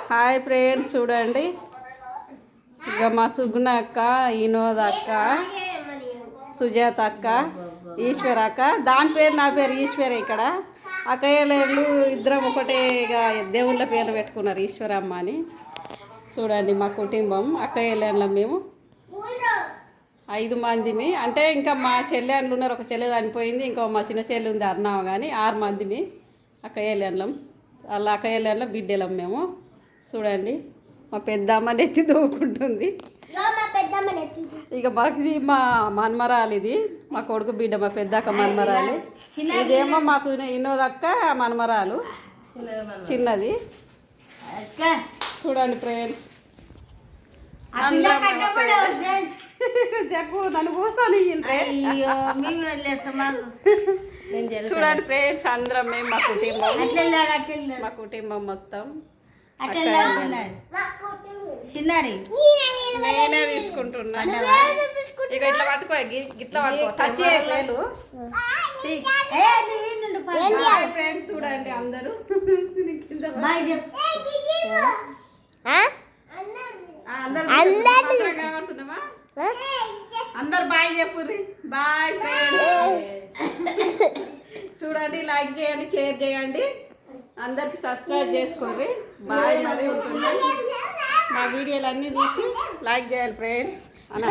Hi friends, చూడండి ఇక మా సుగుణ అక్క, వినోద్ అక్క, సుజాత అక్క, ఈశ్వర అక్క, దాని పేరు నా పేరు ఈశ్వర. ఇక్కడ అక్కయ్యలు ఇద్దరం ఒకటే ఇక దేవుళ్ళ పేర్లు పెట్టుకున్నారు, ఈశ్వరమ్మ అని. చూడండి మా కుటుంబం అక్కయ్యలు మేము 5 మందిమి. అంటే ఇంకా మా చెల్లెళ్ళు ఉన్నారు, ఒక చెల్లె చనిపోయింది, ఇంకో మా చిన్న చెల్లి ఉంది అన్నాము. కానీ 6 మందిమి అక్కయ్యలం. అలా అక్కయ్యల బిడ్డలం మేము. చూడండి మా పెద్దమ్మ నెత్తి దూకుంటుంది. ఇక మాకు ఇది మా మన్మరాలు, ఇది మా కొడుకు బిడ్డ, మా పెద్దక్క మన్మరాలు. ఇదేమో మా వినోదక్క మన్మరాలు చిన్నది. చూడండి ఫ్రెండ్స్, చెప్పు నన్ను కూర్చొని. చూడండి ఫ్రెండ్స్, అందరం మేము మా కుటుంబం మొత్తం నేనే తీసుకుంటున్నా. ఇక ఇట్లా పట్టుకో, ఇట్లా పట్టుకో, టచ్ చేయలేదు. ఫ్రెండ్స్ చూడండి అందరూ కనబడుతున్నామా? అందరు బాయ్ చెప్పుర్రి. బాయ్ చూడండి, లైక్ చేయండి, షేర్ చేయండి, అందరికి సబ్స్క్రైబ్ చేసుకోండి. బాయ్. మరి ఉంటుంది మా వీడియోలు అన్నీ చూసి లైక్ చేయాలి ఫ్రెండ్స్ అన్న.